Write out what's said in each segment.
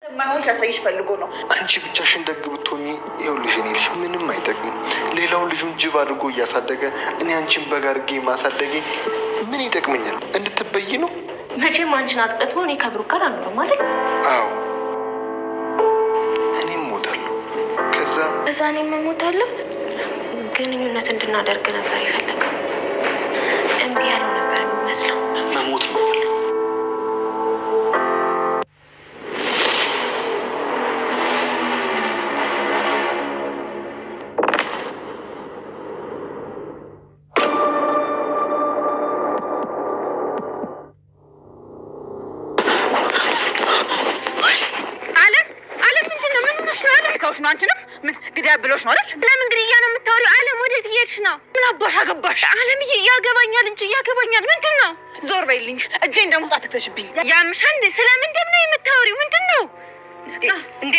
ማይሆን ከሰይሽ ፈልጎ ነው። አንቺ ብቻሽን ደግ ብትሆኚ ይኸውልሽ፣ እኔ ልጅ ምንም አይጠቅም። ሌላው ልጁን ጅብ አድርጎ እያሳደገ እኔ አንቺን በግ አድርጌ ማሳደጌ ምን ይጠቅመኛል? እንድትበይ ነው። መቼም አንቺን አጥቅቶ እኔ ከብሩ ጋር አልኖርም ማለት። አዎ እኔም እሞታለሁ። ከዛ እኔም እሞታለሁ። ግንኙነት እንድናደርግ ነበር የፈለገው። እምቢ ያለው ነበር የሚመስለው። መሞት ነው ፈለገው። አንቺንም ምን ግዳ ብሎሽ ነው አይደል? ለምን ግድያ ነው የምታወሪው? አለም ወዴት እየሄድሽ ነው? ምን አባሽ አገባሽ? አለምዬ ያገባኛል እንጂ ያገባኛል። ምንድን ነው? ዞር በይልኝ። እጄን ደግሞ አትተሽብኝ። ያምሻል እንዴ? ስለምንድን ነው የምታወሪው? ምንድን ነው እንዴ?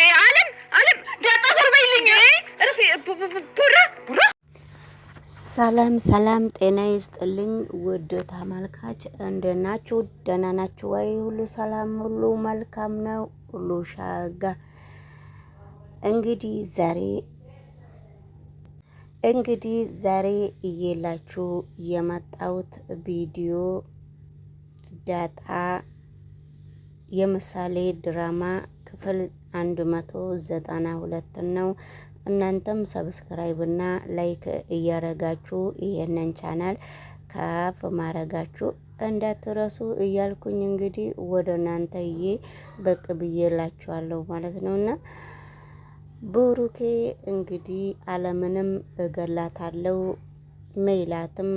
አለም ዳጣ ዞር በይልኝ። እርፊ ቡራ ሰላም ጤና ይስጥልኝ ውድ ተመልካች፣ እንደናችሁ ደህና ናችሁ ወይ? ሁሉ ሰላም፣ ሁሉ መልካም ነው፣ ሁሉ ሻጋ። እንግዲህ ዛሬ እየላችሁ የመጣሁት ቪዲዮ ዳጣ የምሳሌ ድራማ ክፍል 192 ነው። እናንተም ሰብስክራይብ እና ላይክ እያረጋችሁ ይሄንን ቻናል ከፍ ማረጋችሁ እንዳትረሱ እያልኩኝ እንግዲህ ወደ እናንተዬ በቅ ብዬላችኋለሁ ማለት ነውና ብሩኬ እንግዲህ አለምንም እገላታለሁ፣ ሜላትም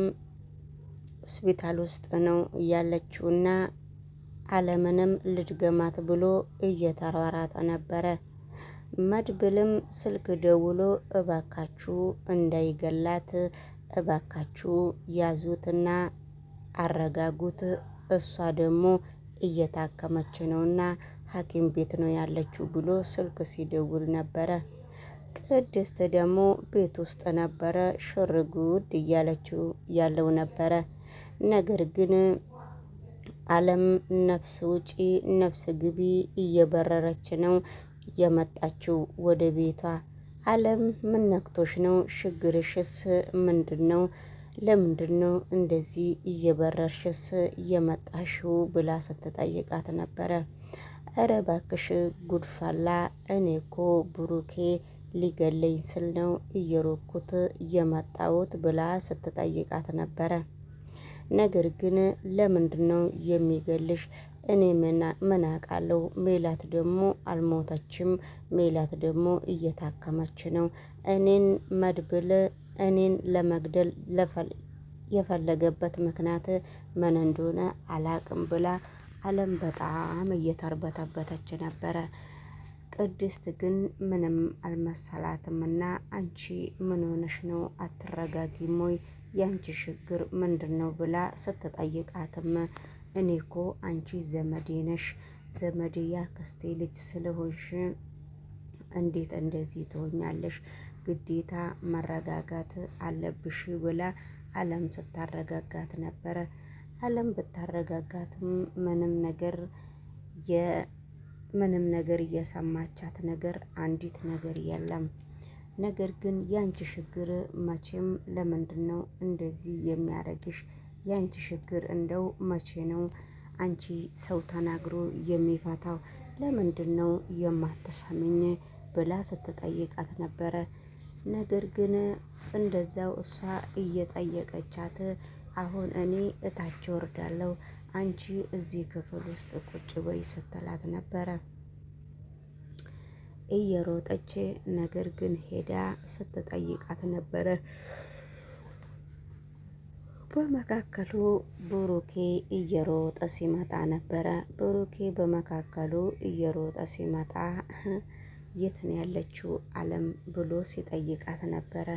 ሆስፒታል ውስጥ ነው ያለችውና አለምንም ልድገማት ብሎ እየተሯሯጠ ነበረ። መድብልም ስልክ ደውሎ እባካችሁ እንዳይገላት እባካችሁ ያዙትና አረጋጉት፣ እሷ ደግሞ እየታከመች ነውና ሐኪም ቤት ነው ያለችው ብሎ ስልክ ሲደውል ነበረ። ቅድስት ደግሞ ቤት ውስጥ ነበረ ሽርጉድ እያለችው ያለው ነበረ። ነገር ግን አለም ነፍስ ውጪ ነፍስ ግቢ እየበረረች ነው የመጣችው ወደ ቤቷ። አለም ምን ነክቶሽ ነው? ችግርሽስ ምንድነው? ለምንድነው እንደዚህ እየበረርሽስ የመጣሽው ብላ ስትጠይቃት ነበረ። እረ ባክሽ ጉድፋላ፣ እኔ እኮ ብሩኬ ሊገለኝ ስል ነው እየሮኩት የመጣሁት ብላ ስትጠይቃት ነበረ። ነገር ግን ለምንድነው የሚገልሽ? እኔ ምን አውቃለሁ? ሜላት ደግሞ አልሞተችም፣ ሜላት ደግሞ እየታከመች ነው። እኔን መድብል እኔን ለመግደል የፈለገበት ምክንያት ምን እንደሆነ አላቅም ብላ አለም በጣም እየተርበተበተች ነበረ። ቅድስት ግን ምንም አልመሰላትምና አንቺ ምን ሆነሽ ነው? አትረጋጊም ወይ? ያንቺ ችግር ምንድነው ብላ ስትጠይቃትም እኔ እኮ አንቺ ዘመዴ ነሽ፣ ዘመዴ ያክስቴ ልጅ ስለሆንሽ እንዴት እንደዚህ ትሆኛለሽ? ግዴታ መረጋጋት አለብሽ ብላ አለም ስታረጋጋት ነበረ። አለም ብታረጋጋትም ምንም ነገር እየሰማቻት ነገር አንዲት ነገር የለም። ነገር ግን ያንቺ ችግር መቼም ለምንድነው እንደዚህ የሚያደርግሽ? ያንቺ ችግር እንደው መቼ ነው አንቺ ሰው ተናግሮ የሚፈታው? ለምንድነው የማትሰሚኝ ብላ ስትጠይቃት ነበረ። ነገር ግን እንደዛው እሷ እየጠየቀቻት አሁን እኔ እታች ወርዳለሁ፣ አንቺ እዚህ ክፍል ውስጥ ቁጭ በይ ስትላት ነበረ እየሮጠች። ነገር ግን ሄዳ ስትጠይቃት ነበረ። በመካከሉ ብሩኬ እየሮጠ ሲመጣ ነበረ። ብሩኬ በመካከሉ እየሮጠ ሲመጣ የት ነው ያለችው አለም ብሎ ሲጠይቃት ነበረ።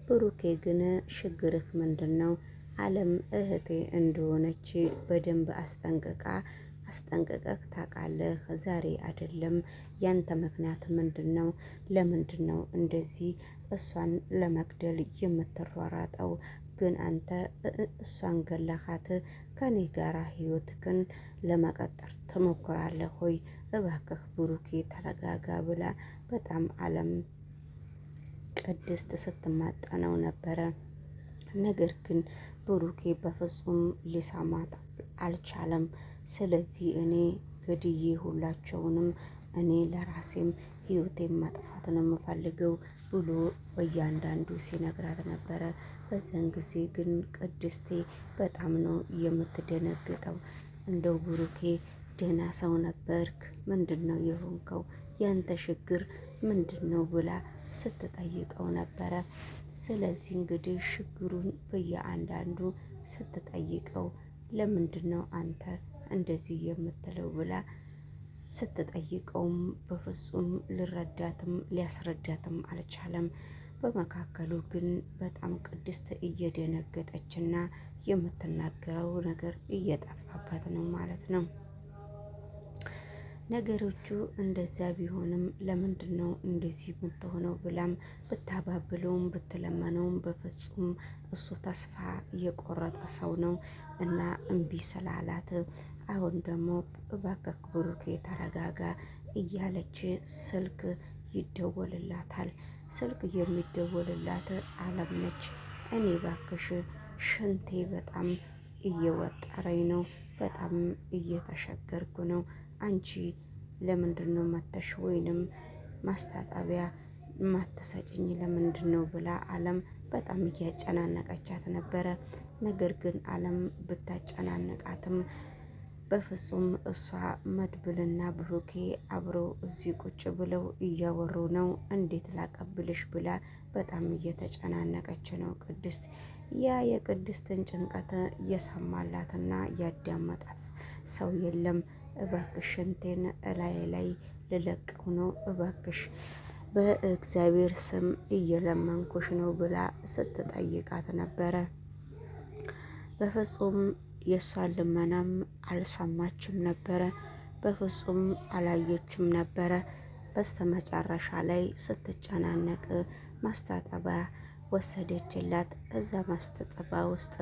ብሩኬ ግን ችግርህ ምንድነው? አለም እህቴ እንደሆነች በደንብ አስጠንቅቀህ ታውቃለህ። ዛሬ አይደለም። ያንተ ምክንያት ምንድነው? ለምንድነው እንደዚህ እሷን ለመግደል የምትሯሯጠው? ግን አንተ እሷን ገላካት ከኔ ጋራ ህይወትክን ለመቀጠር ትሞክራለህ ሆይ? እባክህ ብሩኬ ተረጋጋ ብላ በጣም አለም ቅድስት ስትማጠነው ነበረ። ነገር ግን ብሩኬ በፍጹም ሊሰማት አልቻለም። ስለዚህ እኔ ገድዬ ሁላቸውንም እኔ ለራሴም ህይወቴን ማጥፋት ነው የምፈልገው ብሎ በእያንዳንዱ ሲነግራት ነበረ። በዛን ጊዜ ግን ቅድስቴ በጣም ነው የምትደነግጠው። እንደው ብሩኬ ደህና ሰው ነበርክ፣ ምንድን ነው የሆንከው? ያንተ ችግር ምንድን ነው ብላ ስትጠይቀው ነበረ። ስለዚህ እንግዲህ ችግሩን በየአንዳንዱ ስትጠይቀው ለምንድን ነው አንተ እንደዚህ የምትለው ብላ ስትጠይቀውም በፍጹም ሊረዳትም ሊያስረዳትም አልቻለም። በመካከሉ ግን በጣም ቅድስት እየደነገጠችና የምትናገረው ነገር እየጠፋባት ነው ማለት ነው። ነገሮቹ እንደዛ ቢሆንም ለምንድን ነው እንደዚህ የምትሆነው ብላም ብታባብለውም ብትለመነውም በፍጹም እሱ ተስፋ የቆረጠ ሰው ነው እና እምቢ ስላላት አሁን ደግሞ እባክህ ብሩኬ ተረጋጋ እያለች ስልክ ይደወልላታል። ስልክ የሚደወልላት አለም ነች። እኔ ባክሽ ሽንቴ በጣም እየወጠረኝ ነው፣ በጣም እየተሸገርኩ ነው። አንቺ ለምንድን ነው መተሽ ወይንም ማስታጠቢያ ማትሰጭኝ ለምንድን ነው ብላ አለም በጣም እያጨናነቀቻት ነበረ። ነገር ግን አለም ብታጨናነቃትም በፍጹም እሷ መድብልና ብሩኬ አብረው እዚህ ቁጭ ብለው እያወሩ ነው። እንዴት ላቀብልሽ ብላ በጣም እየተጨናነቀች ነው ቅድስት። ያ የቅድስትን ጭንቀት እየሰማላትና ያዳመጣት ሰው የለም። እባክሽ ሽንቴን እላይ ላይ ልለቀው ነው፣ እባክሽ በእግዚአብሔር ስም እየለመንኩሽ ነው ብላ ስትጠይቃት ነበረ። በፍጹም የእሷን ልመናም አልሰማችም ነበረ። በፍጹም አላየችም ነበረ። በስተመጨረሻ ላይ ስትጨናነቅ ማስታጠቢያ ወሰደችላት። እዛ ማስታጠቢያ ውስጥ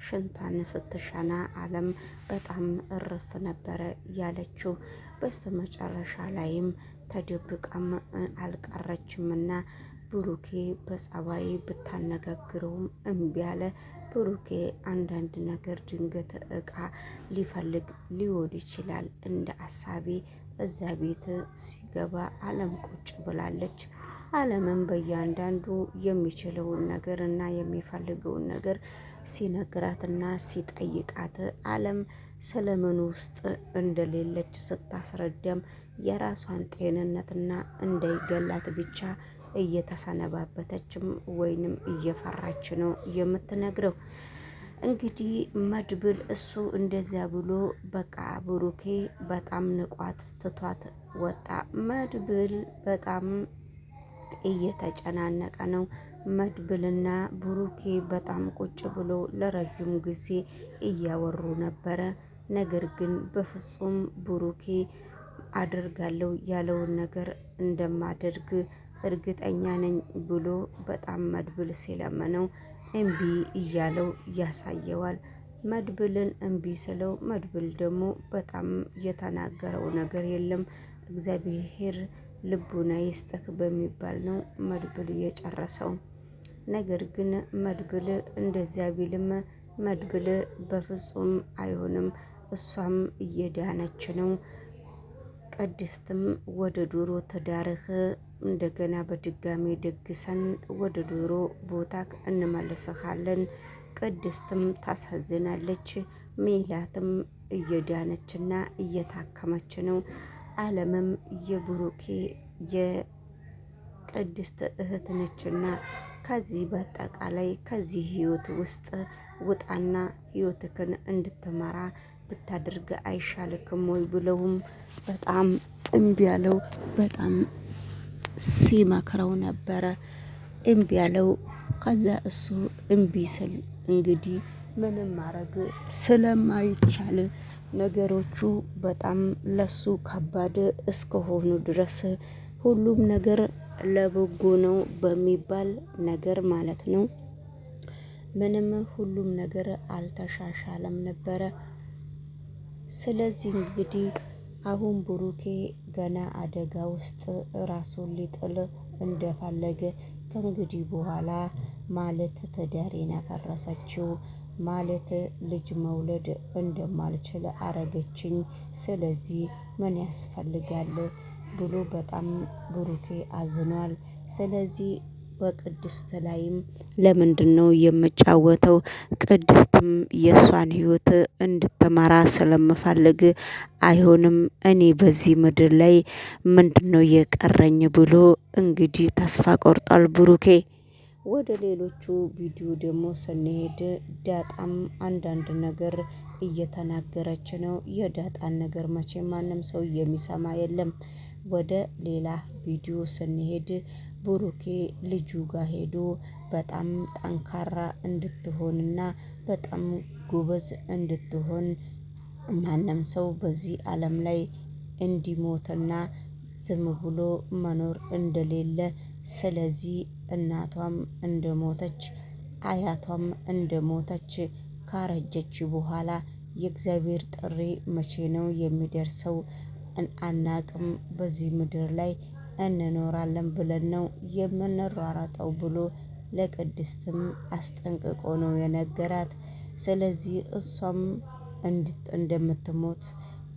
ሽንቷን ስትሸና አለም በጣም እርፍ ነበረ ያለችው። በስተመጨረሻ ላይም ተደብቃም አልቀረችምና ብሩኬ በጸባይ ብታነጋግረውም እምቢ አለ። ብሩኬ አንዳንድ ነገር ድንገት እቃ ሊፈልግ ሊወድ ይችላል። እንደ አሳቢ እዛ ቤት ሲገባ አለም ቁጭ ብላለች። አለምን በእያንዳንዱ የሚችለውን ነገር እና የሚፈልገውን ነገር ሲነግራትና ሲጠይቃት አለም ስለምን ውስጥ እንደሌለች ስታስረዳም የራሷን ጤንነትና እንዳይገላት ብቻ እየተሰነባበተችም ወይንም እየፈራች ነው የምትነግረው። እንግዲህ መድብል እሱ እንደዚያ ብሎ በቃ ብሩኬ በጣም ንቋት ትቷት ወጣ። መድብል በጣም እየተጨናነቀ ነው። መድብልና ብሩኬ በጣም ቁጭ ብሎ ለረጅም ጊዜ እያወሩ ነበረ። ነገር ግን በፍጹም ብሩኬ አድርጋለሁ ያለውን ነገር እንደማደርግ እርግጠኛ ነኝ ብሎ በጣም መድብል ሲለመነው እምቢ እያለው ያሳየዋል። መድብልን እምቢ ስለው መድብል ደግሞ በጣም የተናገረው ነገር የለም። እግዚአብሔር ልቡና ይስጥህ በሚባል ነው መድብል የጨረሰው። ነገር ግን መድብል እንደዚያ ቢልም መድብል በፍጹም አይሆንም። እሷም እየዳነች ነው። ቅድስትም ወደ ዱሮ ትዳርህ እንደገና በድጋሚ ደግሰን ወደ ዱሮ ቦታ እንመልስሃለን። ቅድስትም ታሳዝናለች። ሜላትም እየዳነችና እየታከመች ነው። አለምም የብሩኬ የቅድስት እህት ነችና ከዚህ በአጠቃላይ ከዚህ ህይወት ውስጥ ውጣና ህይወትክን እንድትመራ ብታደርግ አይሻልክም ወይ ብለውም በጣም እምቢ ያለው በጣም ሲመክረው ነበረ። እምቢ ያለው ከዛ እሱ እምቢ ስል እንግዲህ ምንም ማድረግ ስለማይቻል ነገሮቹ በጣም ለሱ ከባድ እስከሆኑ ድረስ ሁሉም ነገር ለበጎ ነው በሚባል ነገር ማለት ነው። ምንም ሁሉም ነገር አልተሻሻለም ነበረ። ስለዚህ እንግዲህ አሁን ብሩኬ ገና አደጋ ውስጥ ራሱን ሊጥል እንደፈለገ ከእንግዲህ በኋላ ማለት ትዳሬን ያፈረሰችው ማለት ልጅ መውለድ እንደማልችል አረገችኝ፣ ስለዚህ ምን ያስፈልጋል ብሎ በጣም ብሩኬ አዝኗል። ስለዚህ በቅድስት ላይም ለምንድን ነው የምጫወተው? ቅድስትም የእሷን ህይወት እንድትመራ ስለምፈልግ አይሆንም፣ እኔ በዚህ ምድር ላይ ምንድን ነው የቀረኝ ብሎ እንግዲህ ተስፋ ቆርጧል ብሩኬ። ወደ ሌሎቹ ቪዲዮ ደግሞ ስንሄድ ዳጣም አንዳንድ ነገር እየተናገረች ነው። የዳጣን ነገር መቼ ማንም ሰው የሚሰማ የለም። ወደ ሌላ ቪዲዮ ስንሄድ ብሩኬ ልጁ ጋር ሄዶ በጣም ጠንካራ እንድትሆንና በጣም ጎበዝ እንድትሆን ማንም ሰው በዚህ ዓለም ላይ እንዲሞትና ዝም ብሎ መኖር እንደሌለ፣ ስለዚህ እናቷም እንደሞተች አያቷም እንደሞተች ካረጀች በኋላ የእግዚአብሔር ጥሪ መቼ ነው የሚደርሰው? አናቅም፣ በዚህ ምድር ላይ እንኖራለን ብለን ነው የምንሯሯጠው ብሎ ለቅድስትም አስጠንቅቆ ነው የነገራት። ስለዚህ እሷም እንደምትሞት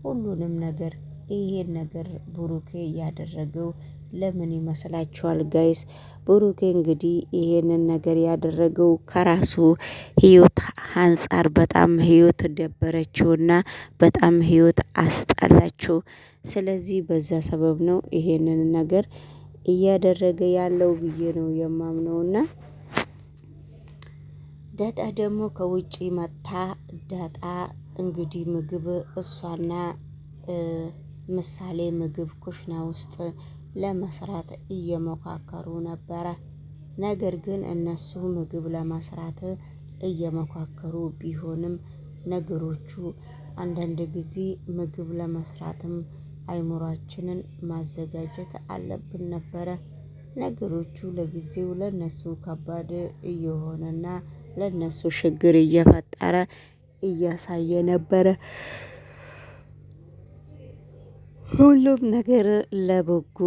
ሁሉንም ነገር ይሄን ነገር ብሩኬ ያደረገው ለምን ይመስላችኋል ጋይስ? ብሩኬ እንግዲህ ይሄንን ነገር ያደረገው ከራሱ ህይወት አንጻር በጣም ህይወት ደበረችውና በጣም ህይወት አስጠላችው። ስለዚህ በዛ ሰበብ ነው ይሄንን ነገር እያደረገ ያለው ብዬ ነው የማምነውና ዳጣ ደግሞ ከውጪ መታ ዳጣ እንግዲህ ምግብ እሷና ምሳሌ ምግብ ኩሽና ውስጥ ለመስራት እየሞካከሩ ነበረ። ነገር ግን እነሱ ምግብ ለመስራት እየሞካከሩ ቢሆንም ነገሮቹ አንዳንድ ጊዜ ምግብ ለመስራትም አይምሯችንን ማዘጋጀት አለብን ነበረ። ነገሮቹ ለጊዜው ለነሱ ከባድ እየሆነና ለነሱ ችግር እየፈጠረ እያሳየ ነበረ። ሁሉም ነገር ለበጎ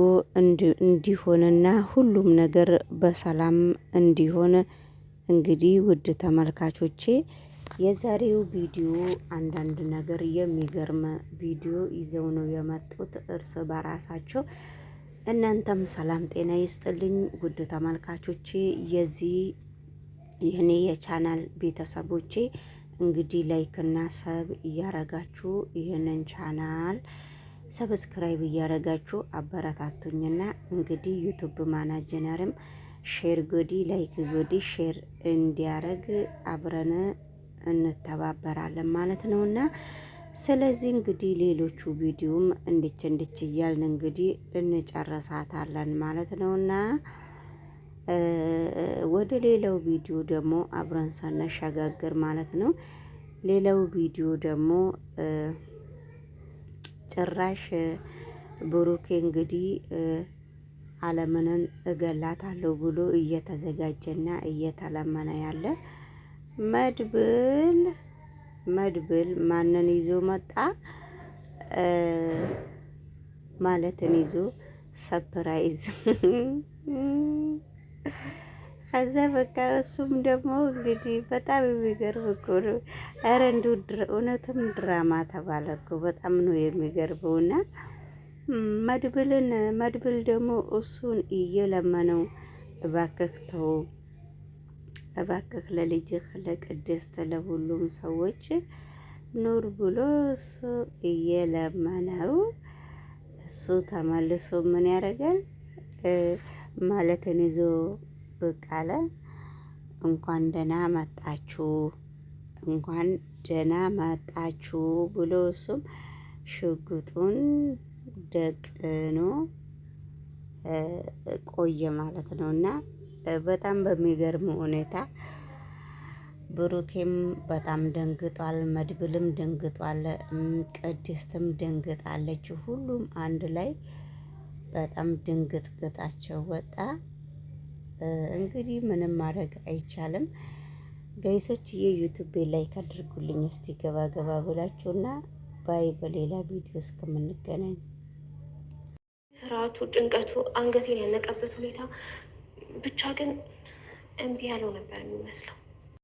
እንዲሆንና ሁሉም ነገር በሰላም እንዲሆን እንግዲህ ውድ ተመልካቾቼ የዛሬው ቪዲዮ አንዳንድ ነገር የሚገርም ቪዲዮ ይዘው ነው የመጡት እርስ በራሳቸው። እናንተም ሰላም ጤና ይስጥልኝ ውድ ተመልካቾቼ፣ የኔ የቻናል ቤተሰቦቼ እንግዲህ ላይክና ሰብ እያረጋችሁ ይህንን ቻናል ሰብስክራይብ እያረጋችሁ አበረታቱኝና እንግዲህ ዩቲዩብ ማናጀነርም ሼር ጎዲ ላይክ ጎዲ ሼር እንዲያረግ አብረን እንተባበራለን ማለት ነውና፣ ስለዚህ እንግዲህ ሌሎቹ ቪዲዮም እንድች እያልን እንግዲህ እንጨርሳታለን ማለት ነውና ወደ ሌላው ቪዲዮ ደግሞ አብረን ሳናሸጋግር ማለት ነው። ሌላው ቪዲዮ ደግሞ ጭራሽ ብሩኬ እንግዲህ አለምንን እገላታለሁ ብሎ እየተዘጋጀና እየተለመነ ያለ መድብል ማንን ይዞ መጣ? ማለትን ይዞ ሰፕራይዝ ከዛ በቃ እሱም ደግሞ እንግዲህ በጣም የሚገርም እኮ ነው። ኧረ እንደው እውነትም ድራማ ተባለ እኮ በጣም ነው የሚገርመውና መድብል ደግሞ እሱን እየለመነው እባክህ ተው፣ እባክህ ለልጅህ ለቅድስት ለሁሉም ሰዎች ኑር ብሎ እሱ እየለመነው እሱ ተመልሶ ምን ያደርጋል ማለትን ይዞ ብቅ አለ። እንኳን ደህና መጣችሁ፣ እንኳን ደህና መጣችሁ ብሎ እሱም ሽጉጡን ደቅኖ ቆየ ማለት ነው። እና በጣም በሚገርም ሁኔታ ብሩኬም በጣም ደንግጧል፣ መድብልም ደንግጧል፣ ቅድስትም ደንግጣለች። ሁሉም አንድ ላይ በጣም ድንግጥግጣቸው ወጣ። እንግዲህ ምንም ማድረግ አይቻልም። ጋይሶች የዩቲዩብ ላይክ አድርጉልኝ እስቲ ገባ ገባ ብላችሁና ባይ። በሌላ ቪዲዮ እስከምንገናኝ ፍርሃቱ፣ ጭንቀቱ አንገቴን ያነቀበት ሁኔታ ብቻ ግን እምቢ ያለው ነበር የሚመስለው።